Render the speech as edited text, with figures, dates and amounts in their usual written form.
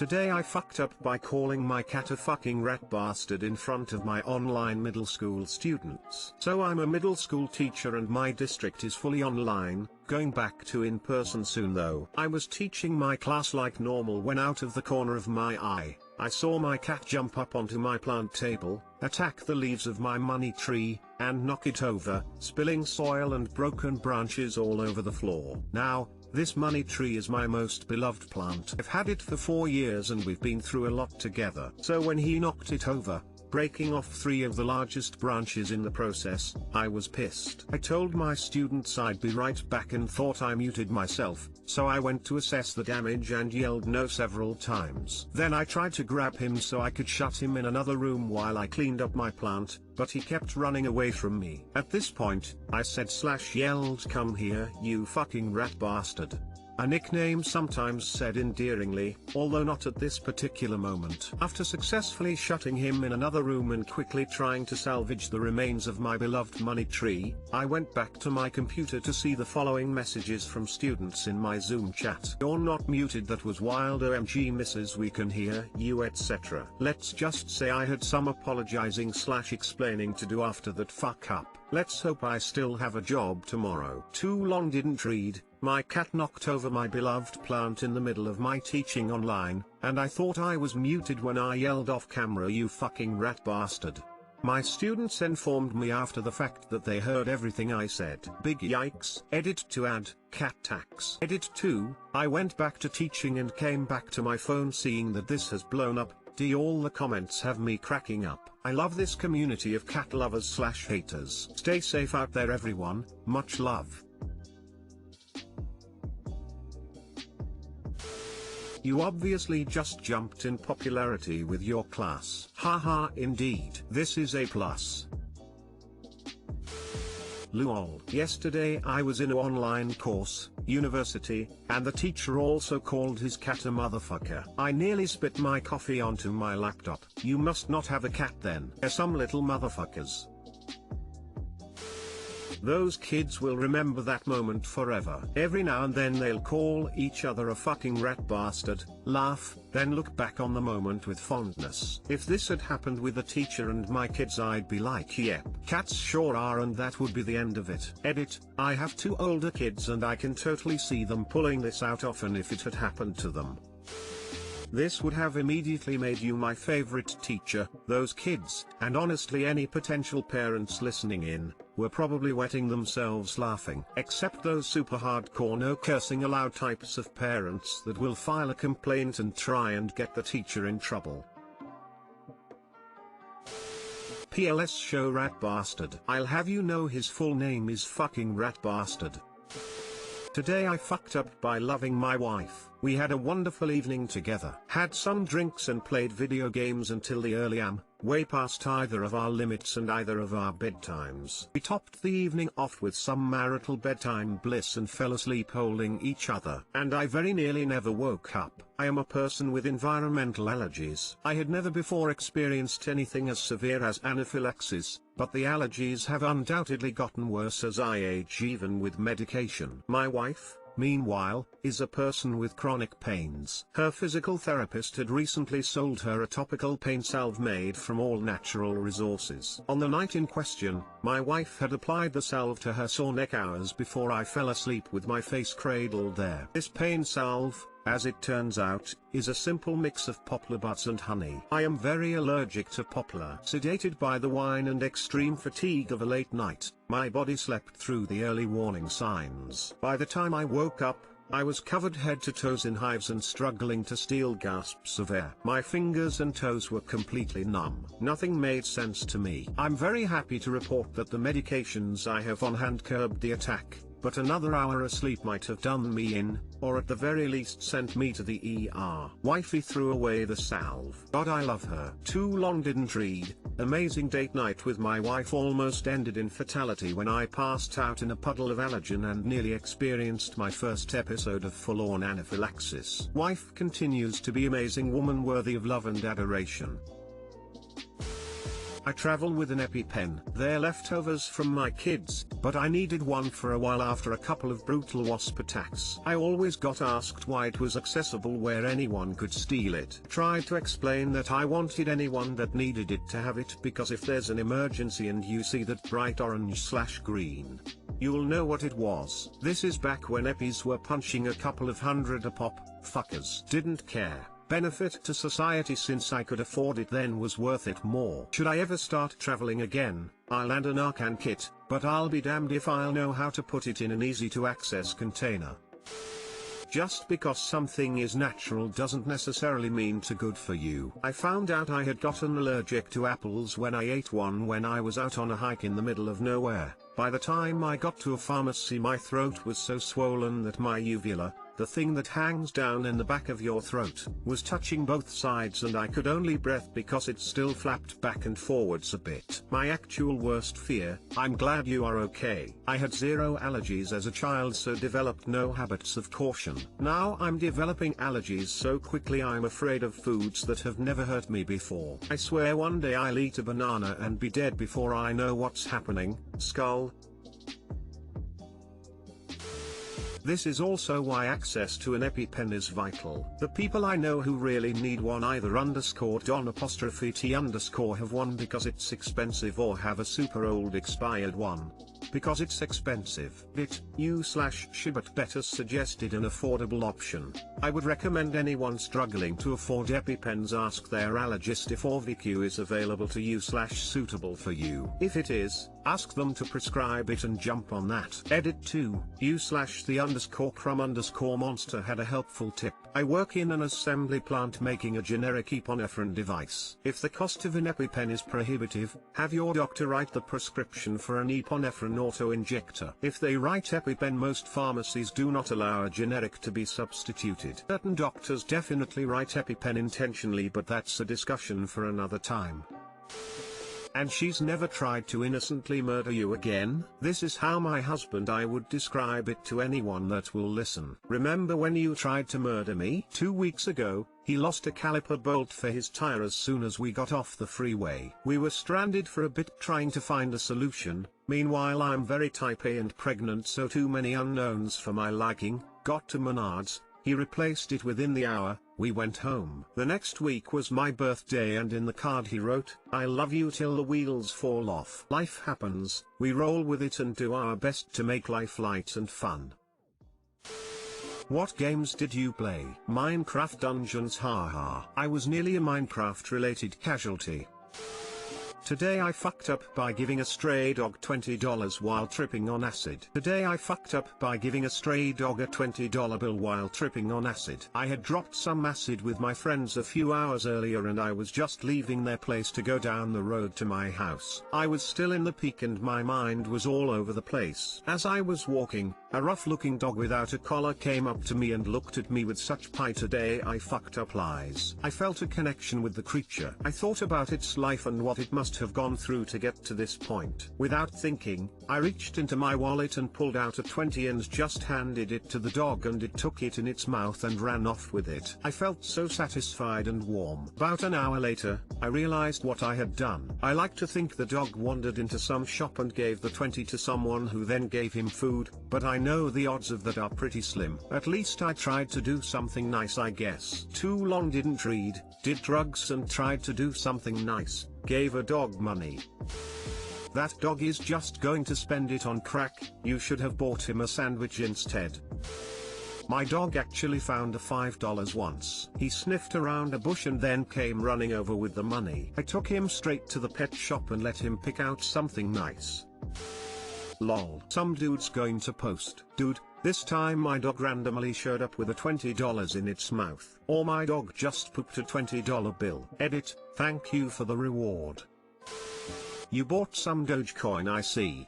Today I fucked up by calling my cat a fucking rat bastard in front of my online middle school students. So I'm a middle school teacher and my district is fully online, going back to in person soon though. I was teaching my class like normal when out of the corner of my eye, I saw my cat jump up onto my plant table, attack the leaves of my money tree, and knock it over, spilling soil and broken branches all over the floor. Now, this money tree is my most beloved plant. I've had it for 4 years and we've been through a lot together. So when he knocked it over, breaking off 3 of the largest branches in the process, I was pissed. I told my students I'd be right back and thought I muted myself, so I went to assess the damage and yelled no several times. Then I tried to grab him so I could shut him in another room while I cleaned up my plant, but he kept running away from me. At this point, I said/yelled, "Come here, you fucking rat bastard." A nickname sometimes said endearingly, although not at this particular moment. After successfully shutting him in another room and quickly trying to salvage the remains of my beloved money tree, I went back to my computer to see the following messages from students in my Zoom chat. "You're not muted, that was wild, OMG misses, we can hear you, etc." Let's just say I had some apologizing/explaining to do after that fuck up. Let's hope I still have a job tomorrow. Too long didn't read. My cat knocked over my beloved plant in the middle of my teaching online, and I thought I was muted when I yelled off camera, "You fucking rat bastard." My students informed me after the fact that they heard everything I said. Big yikes. Edit to add, cat tax. Edit 2, I went back to teaching and came back to my phone seeing that this has blown up. All the comments have me cracking up. I love this community of cat lovers/haters. Stay safe out there everyone, much love. You obviously just jumped in popularity with your class. Haha, indeed. This is a plus. Lol. Yesterday I was in an online course, university, and the teacher also called his cat a motherfucker. I nearly spit my coffee onto my laptop. You must not have a cat then. Some little motherfuckers. Those kids will remember that moment forever. Every now and then they'll call each other a fucking rat bastard, laugh, then look back on the moment with fondness. If this had happened with a teacher and my kids, I'd be like, yep, cats sure are, and that would be the end of it. Edit, I have 2 older kids and I can totally see them pulling this out often if it had happened to them. This would have immediately made you my favorite teacher. Those kids, and honestly any potential parents listening in, were probably wetting themselves laughing. Except those super hardcore no cursing allowed types of parents that will file a complaint and try and get the teacher in trouble. PLS show rat bastard. I'll have you know his full name is fucking rat bastard. Today I fucked up by loving my wife. We had a wonderful evening together. Had some drinks and played video games until the early am, way past either of our limits and either of our bedtimes. We topped the evening off with some marital bedtime bliss and fell asleep holding each other. And I very nearly never woke up. I am a person with environmental allergies. I had never before experienced anything as severe as anaphylaxis, but the allergies have undoubtedly gotten worse as I age even with medication. My wife, meanwhile, is a person with chronic pains. Her physical therapist had recently sold her a topical pain salve made from all natural resources. On the night in question, my wife had applied the salve to her sore neck hours before I fell asleep with my face cradled there. This pain salve, as it turns out, is a simple mix of poplar buds and honey. I am very allergic to poplar. Sedated by the wine and extreme fatigue of a late night, my body slept through the early warning signs. By the time I woke up, I was covered head to toes in hives and struggling to steal gasps of air. My fingers and toes were completely numb. Nothing made sense to me. I'm very happy to report that the medications I have on hand curbed the attack, but another hour asleep might have done me in, or at the very least sent me to the ER. Wifey threw away the salve. God, I love her. Too long didn't read. Amazing date night with my wife almost ended in fatality when I passed out in a puddle of allergen and nearly experienced my first episode of full-on anaphylaxis. Wife continues to be amazing woman worthy of love and adoration. I travel with an EpiPen. They're leftovers from my kids, but I needed one for a while after a couple of brutal wasp attacks. I always got asked why it was accessible where anyone could steal it. Tried to explain that I wanted anyone that needed it to have it, because if there's an emergency and you see that bright orange/green, you'll know what it was. This is back when Epis were punching a couple of $100 a pop. Fuckers didn't care. Benefit to society since I could afford it then was worth it more. Should I ever start traveling again, I'll add a Narcan kit, but I'll be damned if I'll know how to put it in an easy to access container. Just because something is natural doesn't necessarily mean it's good for you. I found out I had gotten allergic to apples when I ate one when I was out on a hike in the middle of nowhere. By the time I got to a pharmacy, my throat was so swollen that my uvula, the thing that hangs down in the back of your throat, was touching both sides, and I could only breathe because it still flapped back and forwards a bit. My actual worst fear. I'm glad you are okay. I had zero allergies as a child, so developed no habits of caution. Now I'm developing allergies so quickly I'm afraid of foods that have never hurt me before. I swear one day I'll eat a banana and be dead before I know what's happening. Skull. This is also why access to an EpiPen is vital. The people I know who really need one either _don_t_ have one because it's expensive, or have a super old expired one because it's expensive. You/Shibot better suggested an affordable option. I would recommend anyone struggling to afford EpiPens ask their allergist if Orviq is available to you/suitable for you. If it is, ask them to prescribe it and jump on that. Edit 2, you/the_crumb_monster had a helpful tip. I work in an assembly plant making a generic epinephrine device. If the cost of an EpiPen is prohibitive, have your doctor write the prescription for an epinephrine auto-injector. If they write EpiPen, most pharmacies do not allow a generic to be substituted. Certain doctors definitely write EpiPen intentionally, but that's a discussion for another time. And she's never tried to innocently murder you again? This is how my husband I would describe it to anyone that will listen. Remember when you tried to murder me? 2 weeks ago, he lost a caliper bolt for his tire as soon as we got off the freeway. We were stranded for a bit trying to find a solution. Meanwhile, I'm very type A and pregnant, so too many unknowns for my liking. Got to Menards. He replaced it within the hour. We went home. The next week was my birthday, and in the card he wrote, "I love you till the wheels fall off." Life happens, we roll with it and do our best to make life light and fun. What games did you play? Minecraft Dungeons, haha. I was nearly a Minecraft related casualty. Today I fucked up by giving a stray dog $20 while tripping on acid. Today I fucked up by giving a stray dog a $20 bill while tripping on acid. I had dropped some acid with my friends a few hours earlier, and I was just leaving their place to go down the road to my house. I was still in the peak and my mind was all over the place. As I was walking, a rough-looking dog without a collar came up to me and looked at me with such pie. Today I fucked up lies. I felt a connection with the creature. I thought about its life and what it must have gone through to get to this point. Without thinking, I reached into my wallet and pulled out a 20 and just handed it to the dog, and it took it in its mouth and ran off with it. I felt so satisfied and warm. About an hour later, I realized what I had done. I like to think the dog wandered into some shop and gave the 20 to someone who then gave him food, but I know the odds of that are pretty slim. At least I tried to do something nice, I guess. Too long didn't read, did drugs and tried to do something nice. Gave a dog money. That dog is just going to spend it on crack. You should have bought him a sandwich instead. My dog actually found a $5 once. He sniffed around a bush and then came running over with the money. I took him straight to the pet shop and let him pick out something nice. Lol. Some dude's going to post, "Dude, this time my dog randomly showed up with a $20 in its mouth." Or "My dog just pooped a $20 bill." Edit, thank you for the reward. You bought some Dogecoin, I see.